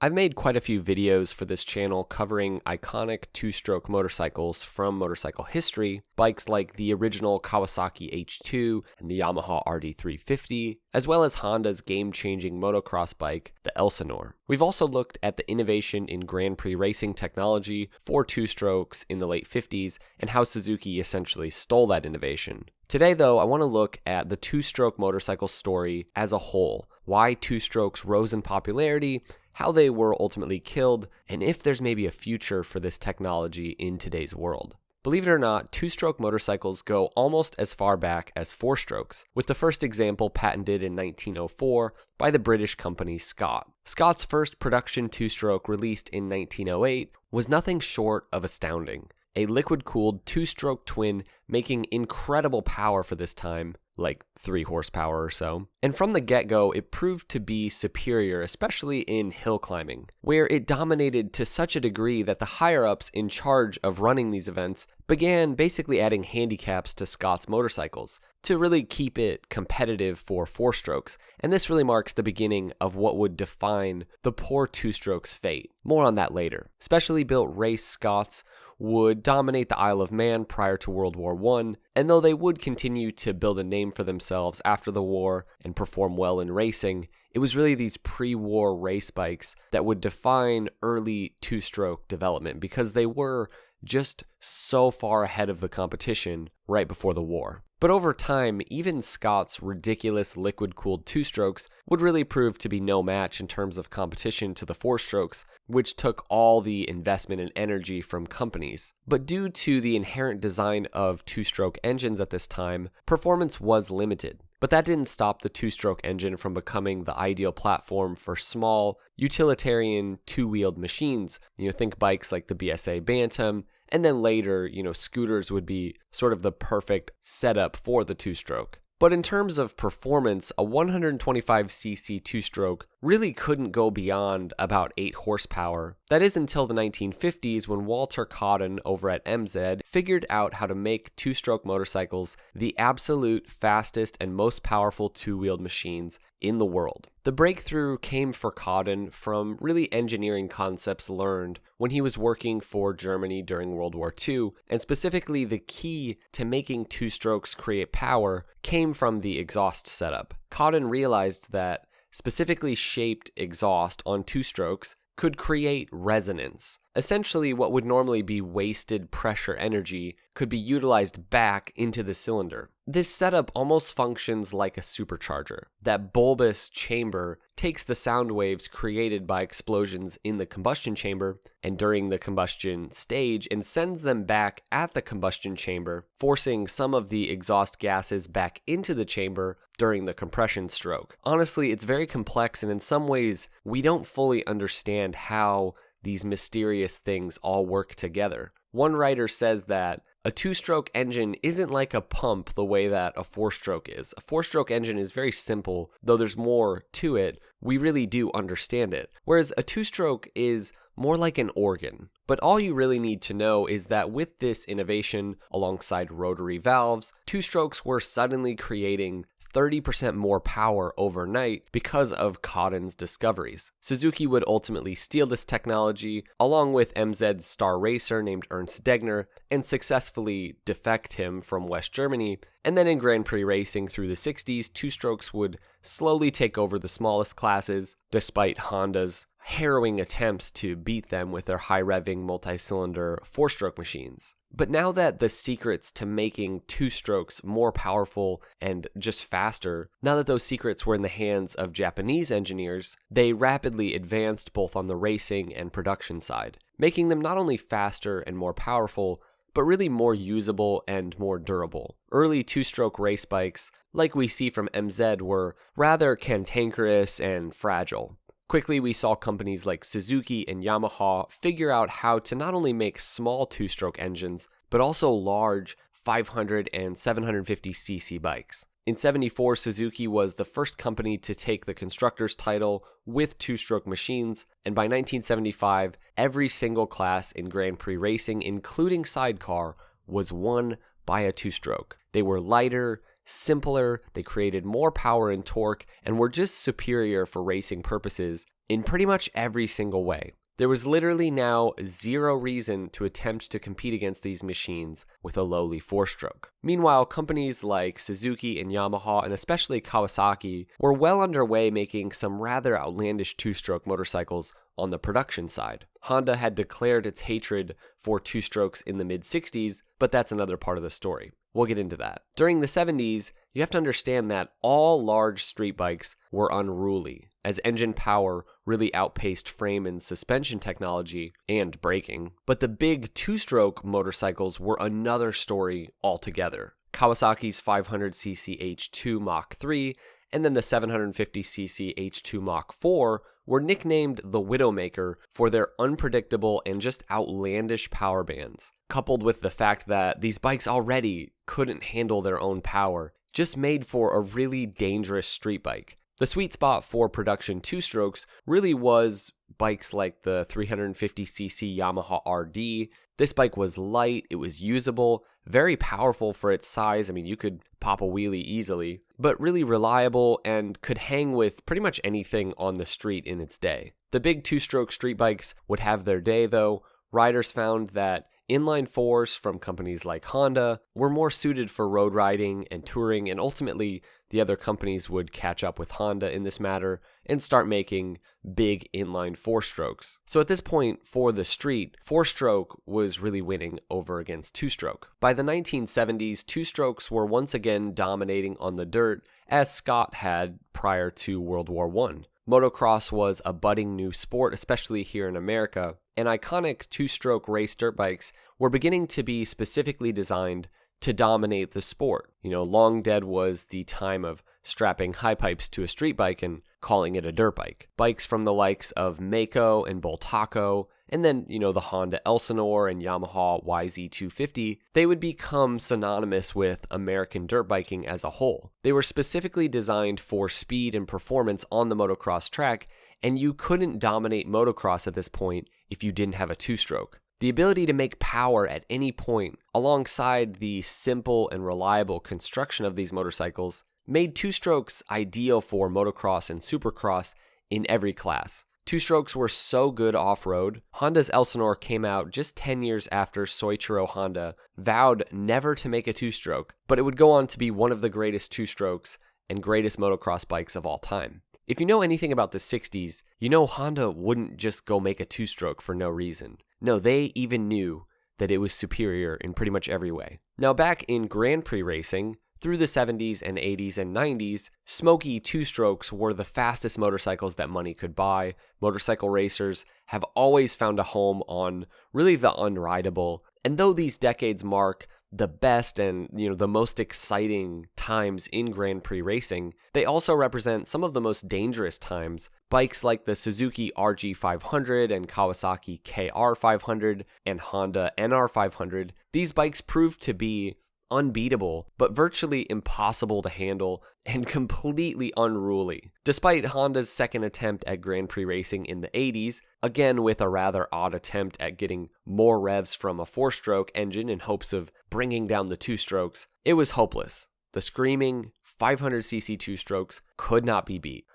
I've made quite a few videos for this channel covering iconic two-stroke motorcycles from motorcycle history, bikes like the original Kawasaki H2 and the Yamaha RD350, as well as Honda's game-changing motocross bike, the Elsinore. We've also looked at the innovation in Grand Prix racing technology for two-strokes in the late 50s and how Suzuki essentially stole that innovation. Today, though, I want to look at the two-stroke motorcycle story as a whole, why two-strokes rose in popularity, how they were ultimately killed, and if there's maybe a future for this technology in today's world. Believe it or not, two-stroke motorcycles go almost as far back as four-strokes, with the first example patented in 1904 by the British company Scott. Scott's first production two-stroke, released in 1908, was nothing short of astounding. A liquid-cooled two-stroke twin making incredible power for this time, like 3 horsepower or so. And from the get-go, it proved to be superior, especially in hill climbing, where it dominated to such a degree that the higher-ups in charge of running these events began basically adding handicaps to Scott's motorcycles to really keep it competitive for four-strokes. And this really marks the beginning of what would define the poor two-strokes' fate. More on that later. Specially built race Scotts would dominate the Isle of Man prior to World War I, and though they would continue to build a name for themselves after the war and perform well in racing, it was really these pre-war race bikes that would define early two-stroke development because they were just so far ahead of the competition right before the war. But over time, even Scott's ridiculous liquid-cooled two-strokes would really prove to be no match in terms of competition to the four-strokes, which took all the investment and energy from companies. But due to the inherent design of two-stroke engines at this time, performance was limited. But that didn't stop the two-stroke engine from becoming the ideal platform for small, utilitarian two-wheeled machines. Think bikes like the BSA Bantam, and then later, scooters would be sort of the perfect setup for the two-stroke. But in terms of performance, a 125cc two-stroke really couldn't go beyond about 8 horsepower. That is until the 1950s when Walter Cotton over at MZ figured out how to make two-stroke motorcycles the absolute fastest and most powerful two-wheeled machines in the world. The breakthrough came for Cotton from really engineering concepts learned when he was working for Germany during World War II, and specifically the key to making two-strokes create power came from the exhaust setup. Cotton realized that specifically shaped exhaust on two-strokes could create resonance. Essentially, what would normally be wasted pressure energy could be utilized back into the cylinder. This setup almost functions like a supercharger. That bulbous chamber takes the sound waves created by explosions in the combustion chamber and during the combustion stage and sends them back at the combustion chamber, forcing some of the exhaust gases back into the chamber during the compression stroke. Honestly, it's very complex, and in some ways, we don't fully understand how these mysterious things all work together. One writer says that a two-stroke engine isn't like a pump the way that a four-stroke is. A four-stroke engine is very simple, though there's more to it. We really do understand it. Whereas a two-stroke is more like an organ. But all you really need to know is that with this innovation, alongside rotary valves, two-strokes were suddenly creating 30% more power overnight because of Cotton's discoveries. Suzuki would ultimately steal this technology, along with MZ's star racer named Ernst Degner, and successfully defect him from West Germany. And then in Grand Prix racing through the 60s, two-strokes would slowly take over the smallest classes, despite Honda's harrowing attempts to beat them with their high-revving multi-cylinder four-stroke machines. But now that the secrets to making two-strokes more powerful and just faster, now that those secrets were in the hands of Japanese engineers, they rapidly advanced both on the racing and production side, making them not only faster and more powerful, but really more usable and more durable. Early two-stroke race bikes, like we see from MZ, were rather cantankerous and fragile. Quickly, we saw companies like Suzuki and Yamaha figure out how to not only make small two-stroke engines, but also large 500 and 750cc bikes. In '74, Suzuki was the first company to take the constructor's title with two-stroke machines, and by 1975, every single class in Grand Prix racing, including sidecar, was won by a two-stroke. They were lighter, simpler, they created more power and torque, and were just superior for racing purposes in pretty much every single way. There was literally now zero reason to attempt to compete against these machines with a lowly four-stroke. Meanwhile, companies like Suzuki and Yamaha, and especially Kawasaki, were well underway making some rather outlandish two-stroke motorcycles on the production side. Honda had declared its hatred for two-strokes in the mid-60s, but that's another part of the story. We'll get into that. During the 70s, you have to understand that all large street bikes were unruly, as engine power really outpaced frame and suspension technology and braking. But the big two-stroke motorcycles were another story altogether. Kawasaki's 500cc H2 Mach 3 and then the 750cc H2 Mach 4 were nicknamed the Widowmaker for their unpredictable and just outlandish power bands, coupled with the fact that these bikes already couldn't handle their own power, just made for a really dangerous street bike. The sweet spot for production two-strokes really was bikes like the 350cc Yamaha RD. This bike was light, it was usable, very powerful for its size. I mean, you could pop a wheelie easily, but really reliable and could hang with pretty much anything on the street in its day. The big two-stroke street bikes would have their day though. Riders found that inline fours from companies like Honda were more suited for road riding and touring, and ultimately the other companies would catch up with Honda in this matter and start making big inline four-strokes. So at this point, for the street, four-stroke was really winning over against two-stroke. By the 1970s, two-strokes were once again dominating on the dirt, as Scott had prior to World War I. Motocross was a budding new sport, especially here in America, and iconic two-stroke race dirt bikes were beginning to be specifically designed to dominate the sport. Long dead was the time of strapping high pipes to a street bike and calling it a dirt bike. Bikes from the likes of Mako and Boltaco, and then, the Honda Elsinore and Yamaha YZ250, they would become synonymous with American dirt biking as a whole. They were specifically designed for speed and performance on the motocross track, and you couldn't dominate motocross at this point if you didn't have a two-stroke. The ability to make power at any point, alongside the simple and reliable construction of these motorcycles, made two-strokes ideal for motocross and supercross in every class. Two-strokes were so good off-road, Honda's Elsinore came out just 10 years after Soichiro Honda vowed never to make a two-stroke, but it would go on to be one of the greatest two-strokes and greatest motocross bikes of all time. If you know anything about the 60s, you know Honda wouldn't just go make a two-stroke for no reason. No, they even knew that it was superior in pretty much every way. Now back in Grand Prix racing, through the 70s and 80s and 90s, smoky two-strokes were the fastest motorcycles that money could buy. Motorcycle racers have always found a home on really the unrideable. And though these decades mark the best and, the most exciting times in Grand Prix racing, they also represent some of the most dangerous times. Bikes like the Suzuki RG500 and Kawasaki KR500 and Honda NR500, these bikes proved to be unbeatable, but virtually impossible to handle and completely unruly. Despite Honda's second attempt at Grand Prix racing in the 80s, again with a rather odd attempt at getting more revs from a four-stroke engine in hopes of bringing down the two-strokes, it was hopeless. The screaming 500cc two-strokes could not be beat.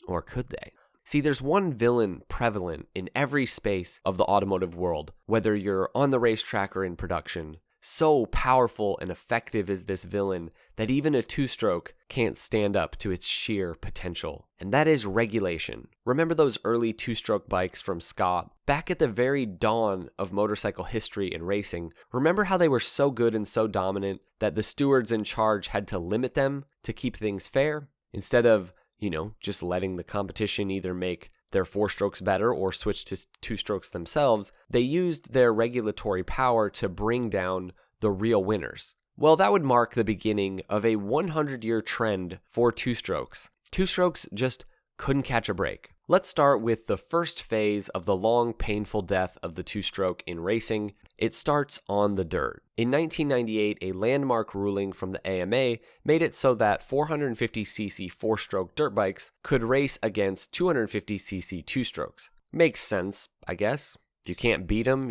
Or could they? See, there's one villain prevalent in every space of the automotive world, whether you're on the racetrack or in production. So powerful and effective is this villain that even a two-stroke can't stand up to its sheer potential. And that is regulation. Remember those early two-stroke bikes from Scott? Back at the very dawn of motorcycle history and racing, remember how they were so good and so dominant that the stewards in charge had to limit them to keep things fair? Instead of, just letting the competition either make their four-strokes better or switch to two-strokes themselves, they used their regulatory power to bring down the real winners. Well, that would mark the beginning of a 100-year trend for two-strokes. Two-strokes just couldn't catch a break. Let's start with the first phase of the long, painful death of the two-stroke in racing. It starts on the dirt. In 1998, a landmark ruling from the AMA made it so that 450cc four-stroke dirt bikes could race against 250cc two-strokes. Makes sense, I guess. If you can't beat them,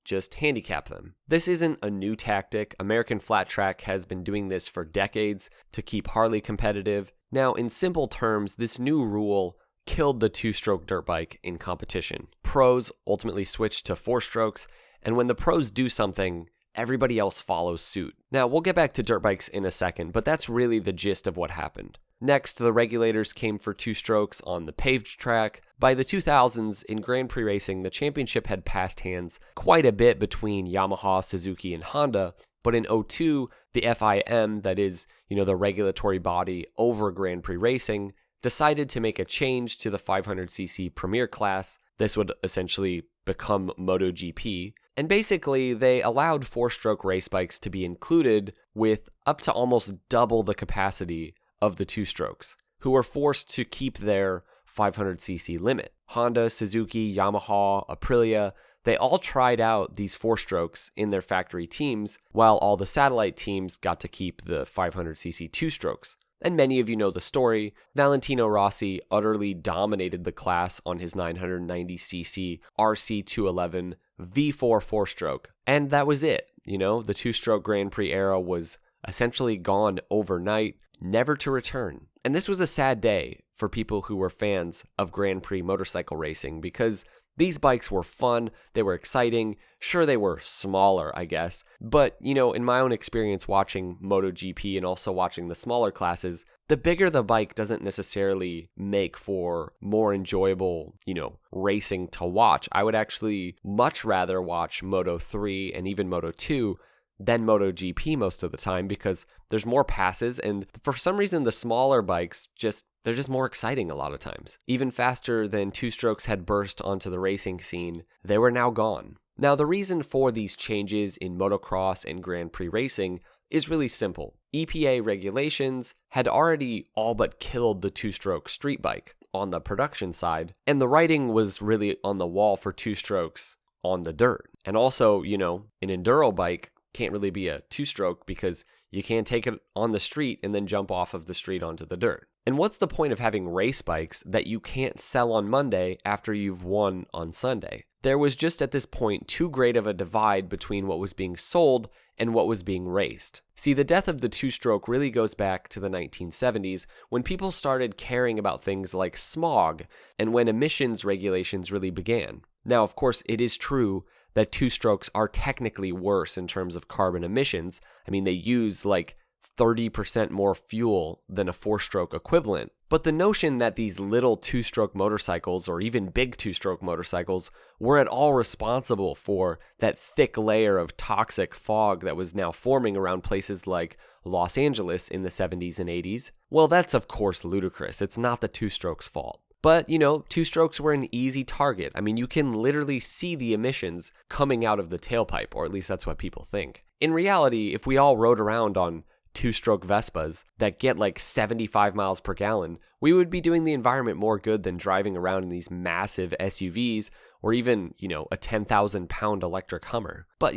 just handicap them. This isn't a new tactic. American Flat Track has been doing this for decades to keep Harley competitive. Now, in simple terms, this new rule killed the two-stroke dirt bike in competition. Pros ultimately switched to four-strokes, and when the pros do something, everybody else follows suit. Now, we'll get back to dirt bikes in a second, but that's really the gist of what happened. Next, the regulators came for two-strokes on the paved track. By the 2000s, in Grand Prix racing, the championship had passed hands quite a bit between Yamaha, Suzuki, and Honda, but in 2002, the FIM, that is, the regulatory body over Grand Prix racing, decided to make a change to the 500cc Premier class. This would essentially become MotoGP. And basically, they allowed four-stroke race bikes to be included with up to almost double the capacity of the two-strokes, who were forced to keep their 500cc limit. Honda, Suzuki, Yamaha, Aprilia, they all tried out these four-strokes in their factory teams, while all the satellite teams got to keep the 500cc two-strokes. And many of you know the story. Valentino Rossi utterly dominated the class on his 990cc RC211 V4 four-stroke. And that was it. The two-stroke Grand Prix era was essentially gone overnight, never to return. And this was a sad day for people who were fans of Grand Prix motorcycle racing, because these bikes were fun, they were exciting, sure they were smaller, I guess, but in my own experience watching MotoGP and also watching the smaller classes, the bigger the bike doesn't necessarily make for more enjoyable, racing to watch. I would actually much rather watch Moto3 and even Moto2 than MotoGP most of the time, because there's more passes, and for some reason the smaller bikes they're just more exciting a lot of times. Even faster than two-strokes had burst onto the racing scene, they were now gone. Now, the reason for these changes in motocross and Grand Prix racing is really simple. EPA regulations had already all but killed the two-stroke street bike on the production side, and the writing was really on the wall for two-strokes on the dirt. And also, an enduro bike can't really be a two-stroke because you can't take it on the street and then jump off of the street onto the dirt. And what's the point of having race bikes that you can't sell on Monday after you've won on Sunday? There was just at this point too great of a divide between what was being sold and what was being raced. See, the death of the two-stroke really goes back to the 1970s, when people started caring about things like smog and when emissions regulations really began. Now, of course, it is true that two-strokes are technically worse in terms of carbon emissions. I mean, they use 30% more fuel than a four-stroke equivalent. But the notion that these little two-stroke motorcycles, or even big two-stroke motorcycles, were at all responsible for that thick layer of toxic fog that was now forming around places like Los Angeles in the 70s and 80s, well, that's of course ludicrous. It's not the two-strokes' fault. But, two-strokes were an easy target. I mean, you can literally see the emissions coming out of the tailpipe, or at least that's what people think. In reality, if we all rode around on two-stroke Vespas that get 75 miles per gallon, we would be doing the environment more good than driving around in these massive SUVs or even, a 10,000-pound electric Hummer. But,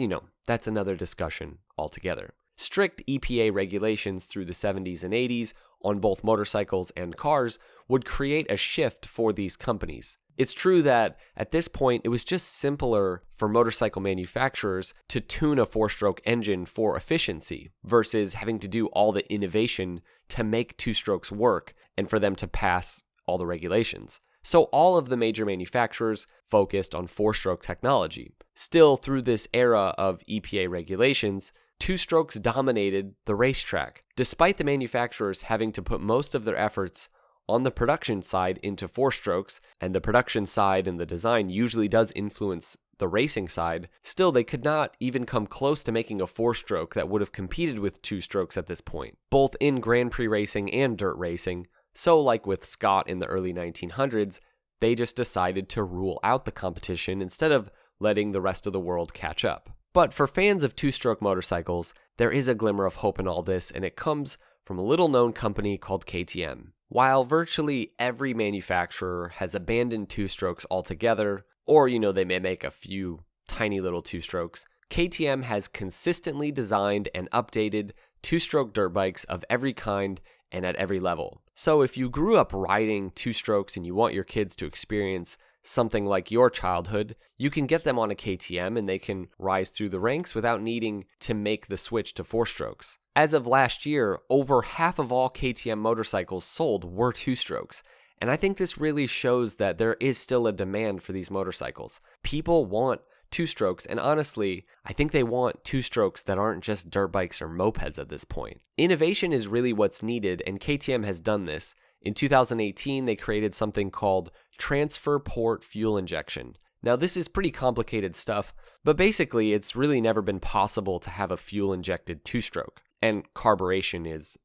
that's another discussion altogether. Strict EPA regulations through the 70s and 80s on both motorcycles and cars would create a shift for these companies. It's true that at this point, it was just simpler for motorcycle manufacturers to tune a four-stroke engine for efficiency versus having to do all the innovation to make two-strokes work and for them to pass all the regulations. So all of the major manufacturers focused on four-stroke technology. Still, through this era of EPA regulations, two-strokes dominated the racetrack, despite the manufacturers having to put most of their efforts on the production side into four-strokes, and the production side and the design usually does influence the racing side. Still, they could not even come close to making a four-stroke that would have competed with two-strokes at this point, both in Grand Prix racing and dirt racing. So like with Scott in the early 1900s, they just decided to rule out the competition instead of letting the rest of the world catch up. But for fans of two-stroke motorcycles, there is a glimmer of hope in all this, and it comes from a little-known company called KTM. While virtually every manufacturer has abandoned two-strokes altogether, or they may make a few tiny little two-strokes, KTM has consistently designed and updated two-stroke dirt bikes of every kind and at every level. So if you grew up riding two-strokes and you want your kids to experience something like your childhood, you can get them on a KTM and they can rise through the ranks without needing to make the switch to four-strokes. As of last year, over half of all KTM motorcycles sold were two-strokes, And I think this really shows that there is still a demand for these motorcycles. People want two-strokes, and honestly, I think they want two-strokes that aren't just dirt bikes or mopeds at this point. Innovation is really what's needed, and KTM has done this. In 2018, they created something called transfer port fuel injection. Now, this is pretty complicated stuff, but basically, it's really never been possible to have a fuel-injected two-stroke. And carburation is,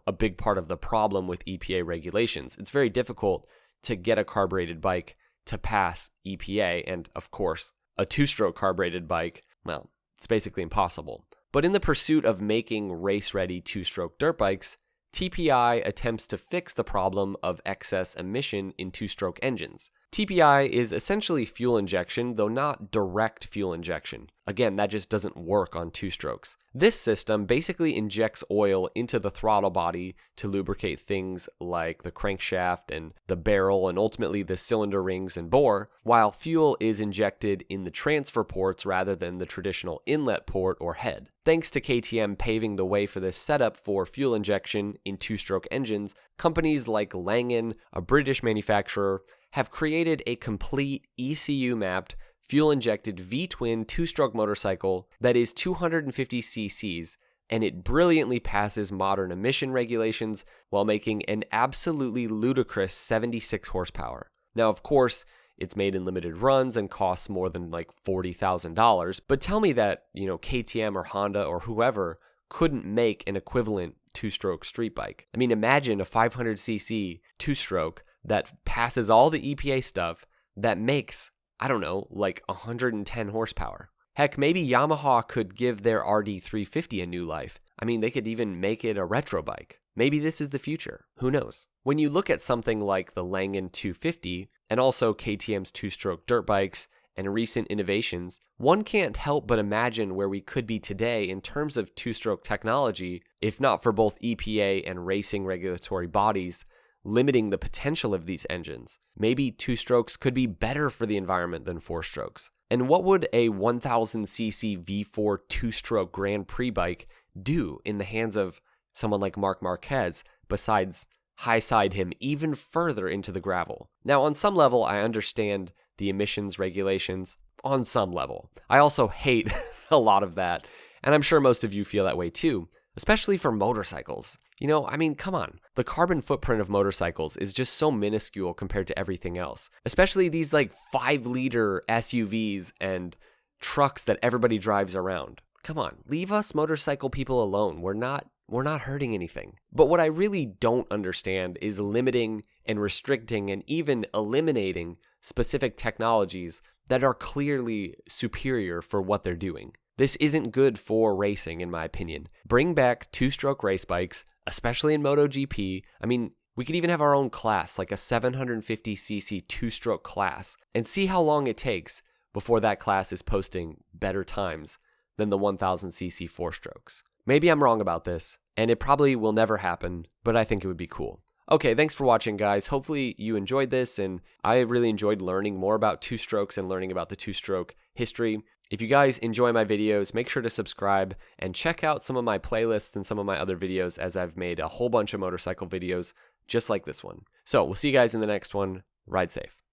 a big part of the problem with EPA regulations. It's very difficult to get a carbureted bike to pass EPA, and of course, a two-stroke carbureted bike, well, it's basically impossible. But in the pursuit of making race-ready two-stroke dirt bikes, TPI attempts to fix the problem of excess emission in two-stroke engines. TPI is essentially fuel injection, though not direct fuel injection. Again, that just doesn't work on two-strokes. This system basically injects oil into the throttle body to lubricate things like the crankshaft and the barrel and ultimately the cylinder rings and bore, while fuel is injected in the transfer ports rather than the traditional inlet port or head. Thanks to KTM paving the way for this setup for fuel injection in two-stroke engines, companies like Langen, a British manufacturer, have created a complete ECU-mapped, fuel-injected V-twin two-stroke motorcycle that is 250 cc's, and it brilliantly passes modern emission regulations while making an absolutely ludicrous 76 horsepower. Now, of course, it's made in limited runs and costs more than like $40,000, but tell me that, KTM or Honda or whoever couldn't make an equivalent two-stroke street bike. I mean, imagine a 500cc two-stroke that passes all the EPA stuff that makes, like 110 horsepower. Heck, maybe Yamaha could give their RD350 a new life. I mean, they could even make it a retro bike. Maybe this is the future. Who knows? When you look at something like the Langen 250 and also KTM's two-stroke dirt bikes and recent innovations, one can't help but imagine where we could be today in terms of two-stroke technology, if not for both EPA and racing regulatory bodies limiting the potential of these engines. Maybe two-strokes could be better for the environment than four-strokes. And what would a 1000cc V4 two-stroke Grand Prix bike do in the hands of someone like Marc Marquez besides high-side him even further into the gravel? Now, on some level, I understand the emissions regulations. On some level. I also hate a lot of that, and I'm sure most of you feel that way too, especially for motorcycles. Come on. The carbon footprint of motorcycles is just so minuscule compared to everything else, especially these 5-liter SUVs and trucks that everybody drives around. Come on, leave us motorcycle people alone. We're not hurting anything. But what I really don't understand is limiting and restricting and even eliminating specific technologies that are clearly superior for what they're doing. This isn't good for racing, in my opinion. Bring back two-stroke race bikes, especially in MotoGP. I mean, we could even have our own class, like a 750cc two-stroke class, and see how long it takes before that class is posting better times than the 1000cc four-strokes. Maybe I'm wrong about this, and it probably will never happen, but I think it would be cool. Okay, thanks for watching, guys. Hopefully you enjoyed this, and I really enjoyed learning more about two-strokes and learning about the two-stroke history. If you guys enjoy my videos, make sure to subscribe and check out some of my playlists and some of my other videos, as I've made a whole bunch of motorcycle videos just like this one. So we'll see you guys in the next one. Ride safe.